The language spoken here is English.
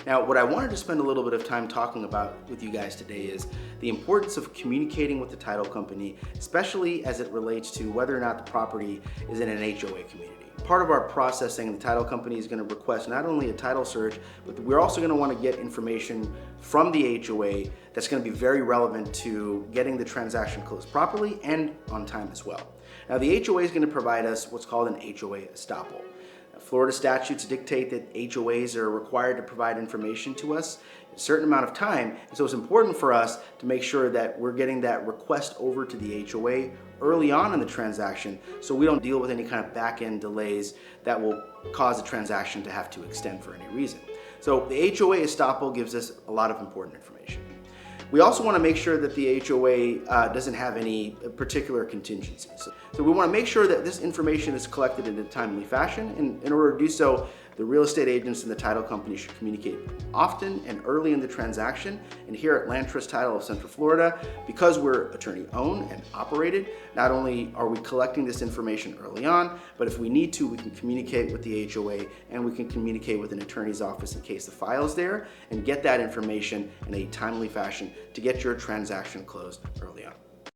Now, what I wanted to spend a little bit of time talking about with you guys today is the importance of communicating with the title company, especially as it relates to whether or not the property is in an HOA community. Part of our processing, the title company is going to request not only a title search, but we're also going to want to get information from the HOA that's going to be very relevant to getting the transaction closed properly and on time as well. Now, the HOA is going to provide us what's called an HOA estoppel. Florida statutes dictate that HOAs are required to provide information to us in a certain amount of time, and so it's important for us to make sure that we're getting that request over to the HOA early on in the transaction so we don't deal with any kind of back-end delays that will cause the transaction to have to extend for any reason. So the HOA estoppel gives us a lot of important information. We also want to make sure that the HOA doesn't have any particular contingencies. So we want to make sure that this information is collected in a timely fashion, and in order to do so, the real estate agents and the title company should communicate often and early in the transaction. And here at Landtrust Title of Central Florida, because we're attorney owned and operated, not only are we collecting this information early on, but if we need to, we can communicate with the HOA and we can communicate with an attorney's office in case the file is there and get that information in a timely fashion to get your transaction closed early on.